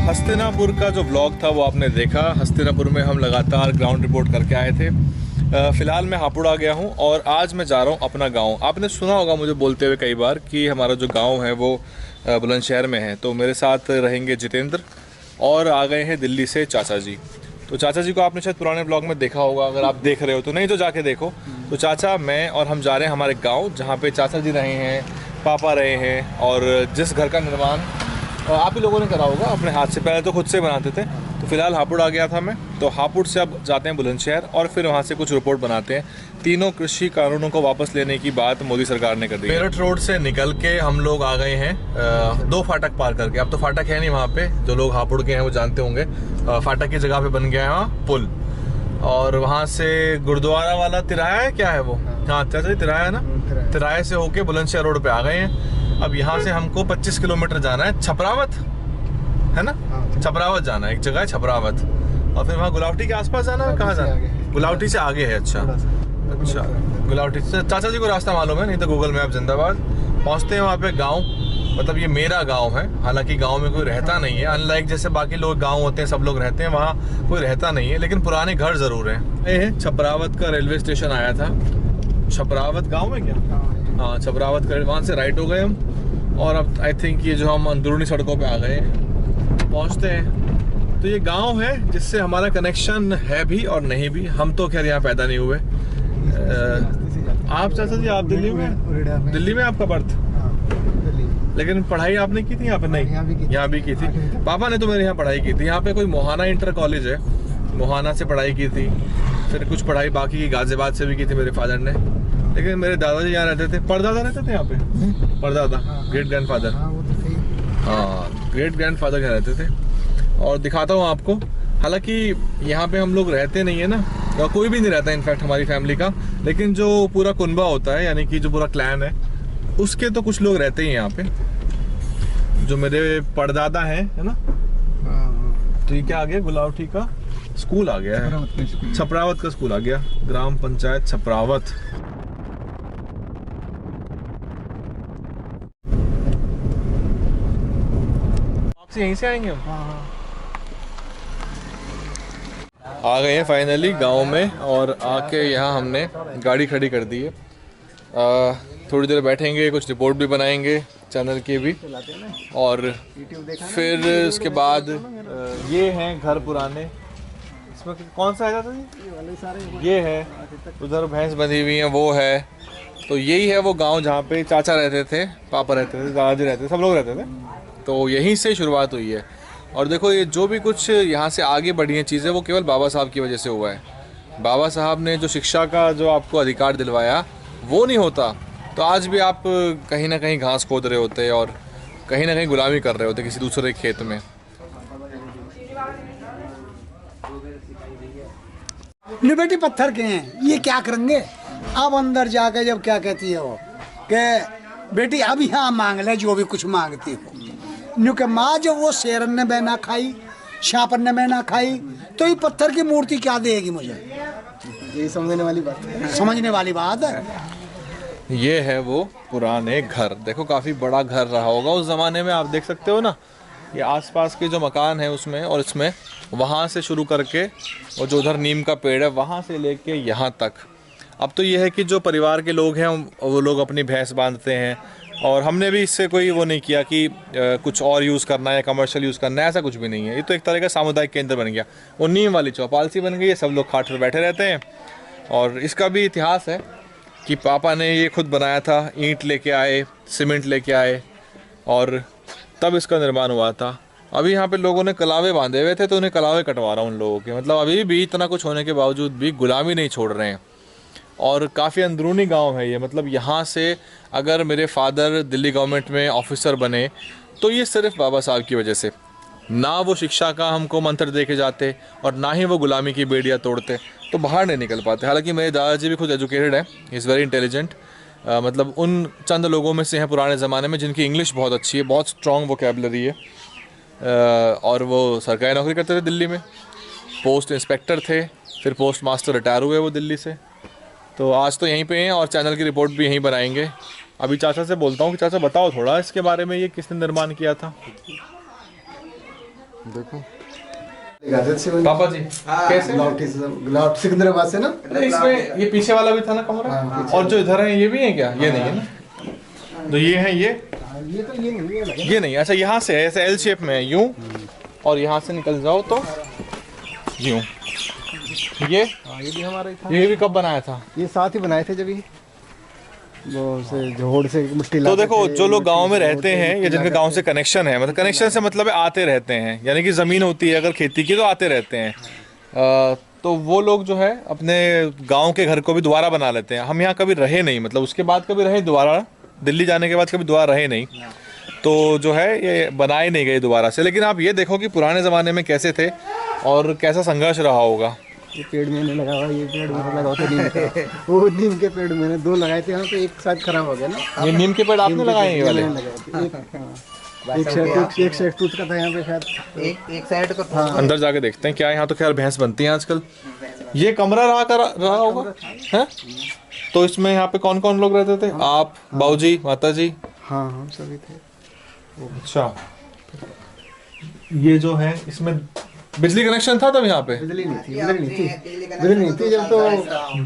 हस्तिनापुर का जो व्लॉग था वो आपने देखा। हस्तिनापुर में हम लगातार ग्राउंड रिपोर्ट करके आए थे। फ़िलहाल मैं हापुड़ आ गया हूँ और आज मैं जा रहा हूँ अपना गांव। आपने सुना होगा मुझे बोलते हुए कई बार कि हमारा जो गांव है वो बुलंदशहर में है। तो मेरे साथ रहेंगे जितेंद्र और आ गए हैं दिल्ली से चाचा जी। तो चाचा जी को आपने शायद पुराने ब्लॉग में देखा होगा, अगर आप देख रहे हो तो, नहीं तो जाके देखो। तो चाचा, मैं और हम जा रहे हैं हमारे गाँव, जहाँ पर चाचा जी रहे हैं, पापा रहे हैं, और जिस घर का निर्माण आप ही लोगों ने करा होगा अपने हाथ से। पहले तो खुद से बनाते थे। तो फिलहाल हापुड़ आ गया था मैं, तो हापुड़ से अब जाते हैं बुलंदशहर और फिर वहाँ से कुछ रिपोर्ट बनाते हैं। तीनों कृषि कानूनों को वापस लेने की बात मोदी सरकार ने कर दी। मेरठ रोड से निकल के हम लोग आ गए हैं 2 फाटक पार करके। अब तो फाटक है नहीं वहाँ पे, जो लोग हापुड़ के हैं वो जानते होंगे। फाटक की जगह पे बन गया है वहाँ पुल, और वहाँ से गुरुद्वारा वाला तिराया है, क्या है वो, हाँ चाचा जी तिराया है ना, तिराए से होके बुलंदशहर रोड पे आ गए हैं। अब यहाँ से हमको 25 किलोमीटर जाना है, छपरावत है ना, छपरावत जाना है, एक जगह है छपरावत, और फिर वहाँ गुलावटी के आसपास जाना है। कहाँ जाना है? गुलावटी से आगे है। अच्छा, गुलावटी से चाचा जी को रास्ता मालूम है, नहीं तो गूगल मैप जिंदाबाद। पहुँचते हैं वहाँ पे गाँव, मतलब ये मेरा गाँव है। हालांकि गाँव में कोई रहता नहीं है, अनलाइक जैसे बाकी लोग गाँव होते हैं सब लोग रहते हैं, वहाँ कोई रहता नहीं है, लेकिन पुराने घर जरूर हैं। छपरावत का रेलवे स्टेशन आया था। छपरावत गाँव है क्या? हाँ, छपरावत का, वहाँ से राइट हो गए हम, और अब आई थिंक ये जो हम अंदरूनी सड़कों पे आ गए हैं, पहुँचते हैं। तो ये गांव है जिससे हमारा कनेक्शन है भी और नहीं भी। हम तो खैर यहाँ पैदा नहीं हुए। आप चाचा जी, आप दिल्ली में आपका बर्थ, लेकिन पढ़ाई आपने की थी यहाँ पे? नहीं, यहाँ भी की थी। पापा ने तो मेरे यहाँ पढ़ाई की थी। यहाँ पे कोई मोहाना इंटर कॉलेज है, मोहाना से पढ़ाई की थी। फिर कुछ पढ़ाई बाकी की गाजियाबाद से भी की थी मेरे फादर ने। लेकिन मेरे दादाजी यहाँ रहते थे, परदादा रहते थे यहाँ पे, परदादा, ग्रेट ग्रैंडफादर, हाँ ग्रेट ग्रैंडफादर यहाँ रहते थे। और दिखाता हूँ आपको। हालांकि यहाँ पे हम लोग रहते नहीं है ना, तो कोई भी नहीं रहता इनफैक्ट हमारी फैमिली का, लेकिन जो पूरा कुनबा होता है, यानी कि जो पूरा क्लैन है, उसके तो कुछ लोग रहते ही हैं यहाँ पे। जो मेरे परदादा हैं, है ना। तो ये क्या आ गया? गुलावटी का स्कूल आ गया है, छपरावत का स्कूल आ गया, ग्राम पंचायत छपरावत। यहीं से आएंगे हम। आ गए हैं फाइनली गांव में, और आके यहाँ हमने गाड़ी खड़ी कर दी है। थोड़ी देर बैठेंगे, कुछ रिपोर्ट भी बनाएंगे चैनल की भी, और फिर उसके बाद ये हैं घर पुराने। इसमें कौन सा है चाचा जी? ये है, उधर भैंस बंधी हुई है वो है। तो यही है वो गांव जहाँ पे चाचा रहते थे, पापा रहते थे, दादाजी रहते थे, सब लोग रहते थे। तो यहीं से शुरुआत हुई है। और देखो, ये जो भी कुछ यहाँ से आगे बढ़ी हैं चीज़ें, वो केवल बाबा साहब की वजह से हुआ है। बाबा साहब ने जो शिक्षा का जो आपको अधिकार दिलवाया, वो नहीं होता तो आज भी आप कहीं ना कहीं घास खोद रहे होते और कहीं ना कहीं गुलामी कर रहे होते किसी दूसरे खेत में। लिबर्टी पत्थर के हैं, ये क्या करेंगे? अब अंदर जाकर जब क्या कहती है वो कि बेटी अब यहाँ मांग ले जो भी कुछ मांगती हो, क्योंकि माँ जब वो शेरन ने मैना खाई, शापन ने मैना खाई, तो ये पत्थर की मूर्ति क्या देगी मुझे? ये समझने वाली बात है, समझने वाली बात है। ये है वो पुराने घर। देखो काफ़ी बड़ा घर रहा होगा उस ज़माने में, आप देख सकते हो ना। ये आसपास के जो मकान है उसमें और इसमें, वहाँ से शुरू करके और जो उधर नीम का पेड़ है वहाँ से लेके यहाँ तक। अब तो ये है कि जो परिवार के लोग हैं वो लोग अपनी भैंस बांधते हैं, और हमने भी इससे कोई वो नहीं किया कि कुछ और यूज़ करना है या कमर्शियल यूज़ करना है, ऐसा कुछ भी नहीं है। ये तो एक तरह का सामुदायिक केंद्र बन गया। वो नीम वाली चौपाल सी बन गई है, सब लोग खाट पर बैठे रहते हैं। और इसका भी इतिहास है कि पापा ने ये खुद बनाया था, ईंट लेके आए, सीमेंट लेके आए, और तब इसका निर्माण हुआ था। अभी यहाँ पे लोगों ने कलावे बांधे हुए थे, तो उन्हें कलावे कटवा रहा हूँ उन लोगों के। मतलब अभी भी इतना कुछ होने के बावजूद भी गुलामी नहीं छोड़ रहे हैं। और काफ़ी अंदरूनी गांव है ये। मतलब यहाँ से अगर मेरे फादर दिल्ली गवर्नमेंट में ऑफिसर बने तो ये सिर्फ बाबा साहब की वजह से। ना वो शिक्षा का हमको मंत्र दे के जाते और ना ही वो गुलामी की बेड़ियाँ तोड़ते, तो बाहर नहीं निकल पाते। हालांकि मेरे दादाजी भी खुद एजुकेटेड है, इज़ वेरी इंटेलिजेंट। मतलब उन चंद लोगों में से हैं पुराने ज़माने में जिनकी इंग्लिश बहुत अच्छी है, बहुत स्ट्रॉन्ग वोकेबलरी है। और वो सरकारी नौकरी करते थे दिल्ली में, पोस्ट इंस्पेक्टर थे, फिर पोस्ट मास्टर रिटायर हुए वो दिल्ली से। तो आज तो यहीं पे हैं और चैनल की रिपोर्ट भी यहीं बनाएंगे। अभी चाचा से बोलता हूँ कि चाचा बताओ थोड़ा इसके बारे में, ये किसने निर्माण किया था? देखो पापा जी कैसे? गुलाब सिकंदराबाद से ना। अरे इसमें ये पीछे वाला भी था ना कमरा, और जो इधर है ये भी है क्या? ये नहीं है ना, तो ये है ये तो ये नहीं, ये नहीं। अच्छा यहाँ से है, ऐसे एल शेप में है यूं, और यहाँ से निकल जाओ तो यूं। ये भी हमारा ही था। ये भी कब बनाया था? ये साथ ही बनाए थे जब ये वो से जोड़ से मिट्टी तो देखो जो लोग गांव में रहते हैं या जिनके गांव से कनेक्शन है, मतलब कनेक्शन से मतलब है आते रहते हैं, यानी कि ज़मीन होती है अगर खेती की तो आते रहते हैं, तो वो लोग जो है अपने गांव के घर को भी दोबारा बना लेते हैं। हम यहाँ कभी रहे नहीं, मतलब उसके बाद कभी रहे दोबारा, दिल्ली जाने के बाद कभी दोबारा रहे नहीं, तो जो है ये बनाए नहीं गए दोबारा से। लेकिन आप ये देखो कि पुराने ज़माने में कैसे थे और कैसा संघर्ष रहा होगा। ये पेड़ मैंने लगा हुआ, ये पेड़ मैंने लगा था नीम का। वो नीम के पेड़ मैंने 2 लगाए थे यहाँ पे, एक साथ खराब हो गया ना। ये नीम के पेड़ आपने लगाए हैं ये वाले? एक साइड टूट का था यहाँ पे शायद, एक साइड को अंदर जाके देखते हैं क्या है। यहाँ तो खैर भैंस बनती हैं आजकल। ये कमरा रहा होगा है? तो इसमें यहाँ पे कौन कौन लोग रहते थे? आप, बाबूजी, माताजी? हाँ हम सभी थे। अच्छा, ये जो है इसमें बिजली कनेक्शन था तब यहाँ पे? बिजली नहीं थी जब तो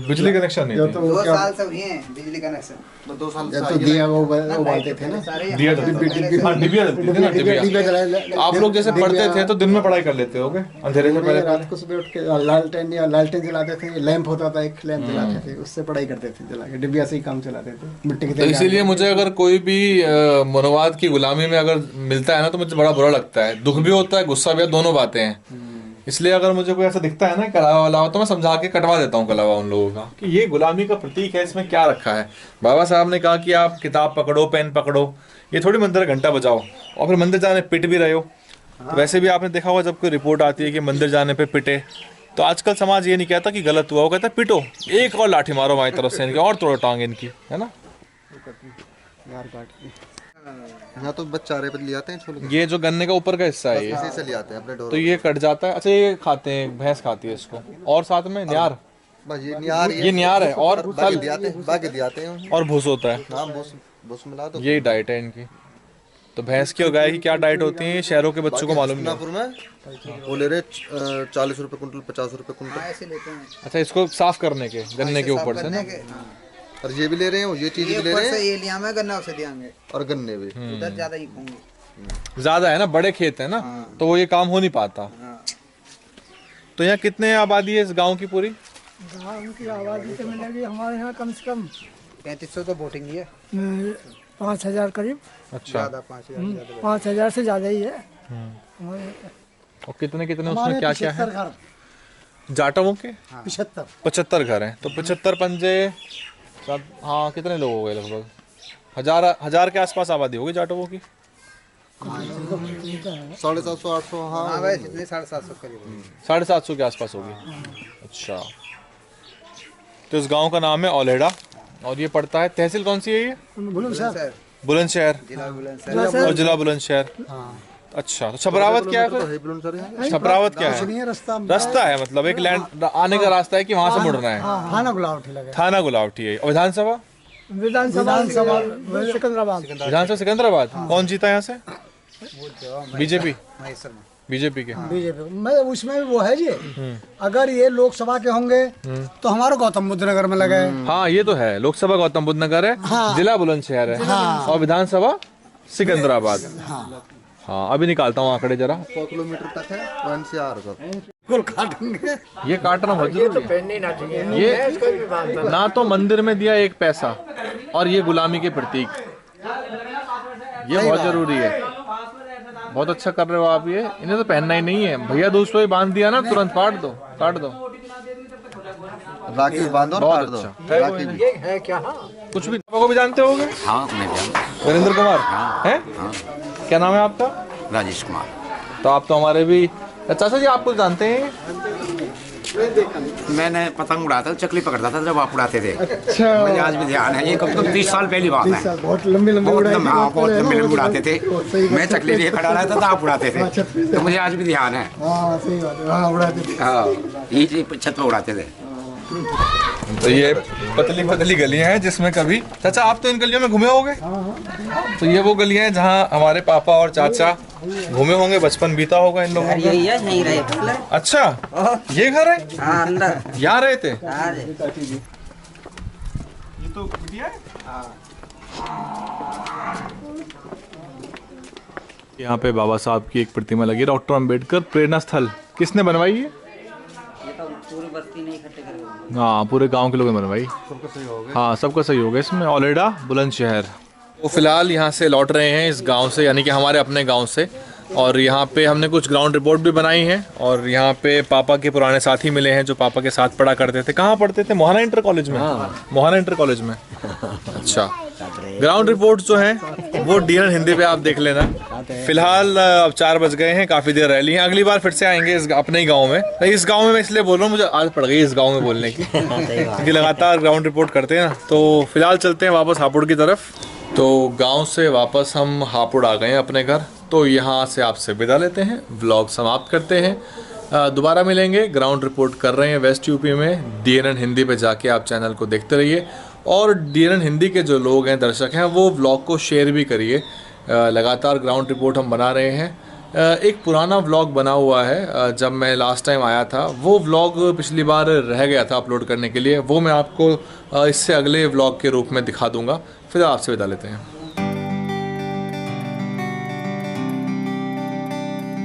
बिजली कनेक्शन नहीं जब थी। तो 2 क्या साल से हुए हैं बिजली कनेक्शन। 2 साल जब तो दिया वो बालते थे ना। दिया हाँ डिबिया जलती थी ना, डिबिया। आप लोग जैसे पढ़ते थे तो दिन में पढ़ाई कर लेते होगे अंधेरे से पहले? रात को सुबह उठ के लालटेन जलाते थे, लैंप होता था, एक लैंप जलाते थे, उससे पढ़ाई करते थे, जला के डिबिया से ही काम चलाते थे मिट्टी तो इसीलिए मुझे अगर कोई भी मनोवाद की गुलामी में अगर मिलता है ना तो मुझे बड़ा बुरा लगता है, दुख भी होता है, गुस्सा भी है, दोनों बातें हैं। इसलिए अगर मुझे कोई ऐसा दिखता है ना कलावा वाला, तो मैं समझा के कटवा देता हूँ कलावा उन लोगों का कि ये गुलामी का प्रतीक है, इसमें क्या रखा है। बाबा साहब ने कहा कि आप किताब पकड़ो, पेन पकड़ो, ये थोड़ी मंदिर घंटा बजाओ और फिर मंदिर जाने पिट भी रहे हो। तो वैसे भी आपने देखा होगा जब कोई रिपोर्ट आती है कि मंदिर जाने पे पिटे, तो आजकल समाज ये नहीं कहता कि गलत हुआ, वो कहता है पिटो, एक और लाठी मारो हमारी तरफ से इनकी, और तोड़ो टांग इनकी, है ना। यहाँ तो बच्चा पे ले आते हैं छोले। ये जो गन्ने का ऊपर का हिस्सा है इसी से ले आते हैं अपने डोर। तो ये कट जाता है। अच्छा ये खाते हैं, भैंस खाती है इसको, और साथ में न्यार, बस ये नियार ये न्यार है, और बाकी दियाते हैं और भूस होता है। हाँ बस मिला दो। यही डाइट है इनकी। तो भैंस की और गाय की क्या डाइट होती है शहरों के बच्चों को मालूम नहीं। नागपुर में वो ले रहे 40 रुपए कुंटल, 50 रुपए कुंटल। ऐसे लेते हैं। अच्छा इसको साफ करने के गन्ने के ऊपर से ना। और ये भी ले रहे हैं, ये चीज भी ले रहे हैं, ये लिया मैं गन्ना उसे देंगे और गन्ने भी। उधर ज्यादा ही खाऊंगे। ज्यादा है ना, बड़े खेत है ना, तो वो ये काम हो नहीं पाता। तो यहाँ कितने आबादी है इस गांव की पूरी? गाँव की आबादी तो मिलेगी हमारे यहाँ कम से कम 3500 तो वोटिंग ही है। 5000 करीब। अच्छा, ज्यादा 5000 5000 से ज़्यादा ही है हमारे। और कितने कितने उसमें क्या क्या है? घर जाटवों के 75 घर हैं, तो 75 पंजे हाँ कितने लोग हो गए? लगभग हजार के आसपास आबादी होगी जाटवों की। 750, 800। हाँ हाँ भाई इतने 750 करीब 750 के आसपास होगी। अच्छा, तो इस गांव का नाम है औलेड़ा, और ये पड़ता है, तहसील कौन सी है ये? सर। बुलंदशहर, जिला बुलंदशहर और जिला बुलंदशहर। अच्छा, तो छबरावत क्या है फिर? छबरावत क्या है? रास्ता है, मतलब एक लैंड आने का रास्ता है कि वहां से मुड़ना है। थाना गुलावटी लगे। थाना गुलावटी है। और विधानसभा? विधानसभा सिकंदराबाद। विधानसभा सिकंदराबाद। कौन जीता यहाँ से? बीजेपी, महेश्वर में। बीजेपी के। बीजेपी मतलब उसमें भी वो है जी, अगर ये लोकसभा के होंगे तो हमारा गौतम बुद्ध नगर में लगे। हाँ ये तो है, लोकसभा गौतम बुद्ध नगर है, जिला बुलंदशहर है, और विधानसभा सिकंदराबाद। हाँ अभी निकालता हूँ आंकड़े जरा। 100 किलोमीटर तक है, वन से आर कुल काटेंगे। ये काटना बहुत जरूरी है। ये ना तो मंदिर में दिया 1 पैसा, और ये गुलामी के प्रतीक, ये बहुत जरूरी है। बहुत अच्छा कर रहे हो आप। ये इन्हें तो पहनना ही नहीं है भैया, दूसरों ही बांध दिया ना, तुरंत काट दो, काट दो, राखी बांधो और बहुत काट दो। अच्छा। राखी भी है क्या? कुछ भी को भी जानते होगे? हाँ मैं जानता हूँ। वीरेंद्र कुमार हैं? क्या नाम है आपका? राजेश कुमार। तो आप तो हमारे भी चाचा जी, आप कुछ जानते हैं? मैंने पतंग उड़ाता था, चकली पकड़ता था जब आप उड़ाते थे। अच्छा। मुझे आज भी ध्यान है, ये कम से कम 30 साल पहली बात है। बहुत लंबे बहुत लंबे उड़ाते थे। मैं चकली लिए खड़ा रहता था, आप उड़ाते थे, तो मुझे आज भी ध्यान है। हाँ सही बात है, हाँ उड़ाते थे। हाँ ये छत पे उड़ाते थे। तो ये पतली पतली गलियां हैं जिसमें कभी चाचा आप तो इन गलियों में घूमे होगे। तो ये वो गलियां हैं जहाँ हमारे पापा और चाचा घूमे होंगे, बचपन बीता होगा इन लोगों का। यही है, यहीं रहे थे। अच्छा ये घर है, हाँ अंदर यहाँ रहे थे। हाँ जी। ये तो बिटिया है। यहाँ पे बाबा साहब की एक प्रतिमा लगी है, डॉक्टर अंबेडकर प्रेरणा स्थल। किसने बनवाई है? ये तो पूरी बस्ती नहीं इकट्ठे करे। हाँ पूरे गांव के लोगों ने बनवाई। सबका सहयोग है। हाँ सबका सहयोग है इसमें। ओलेडा बुलंदशहर। वो फिलहाल यहाँ से लौट रहे हैं इस गांव से, यानी कि हमारे अपने गांव से। और यहाँ पे हमने कुछ ग्राउंड रिपोर्ट भी बनाई है। और यहाँ पे पापा के पुराने साथी मिले हैं जो पापा के साथ पढ़ा करते थे। कहाँ पढ़ते थे? मोहाना इंटर कॉलेज में। मोहाना इंटर कॉलेज में। अच्छा ग्राउंड रिपोर्ट जो है वो DNN हिंदी पे आप देख लेना। फिलहाल अब 4 बज गए हैं, काफ़ी देर रह ली है। अगली बार फिर से आएंगे इस अपने ही गाँव में। इस गाँव में मैं इसलिए बोल रहा हूँ, मुझे आदत पड़ गई इस गाँव में बोलने की, क्योंकि लगातार ग्राउंड रिपोर्ट करते हैं ना। तो फिलहाल चलते हैं वापस हापुड़ की तरफ। तो गांव से वापस हम हापुड़ आ गए हैं अपने घर। तो यहाँ से आपसे विदा लेते हैं, व्लॉग समाप्त करते हैं। दोबारा मिलेंगे। ग्राउंड रिपोर्ट कर रहे हैं वेस्ट यूपी में। DNN हिंदी पे जाके आप चैनल को देखते रहिए। और DNN हिंदी के जो लोग हैं, दर्शक हैं, वो व्लॉग को शेयर भी करिए। लगातार ग्राउंड रिपोर्ट हम बना रहे हैं। एक पुराना व्लॉग बना हुआ है, जब मैं लास्ट टाइम आया था वो व्लॉग पिछली बार रह गया था अपलोड करने के लिए। वो मैं आपको इससे अगले व्लॉग के रूप में दिखा दूंगा। फिर आपसे विदा लेते हैं।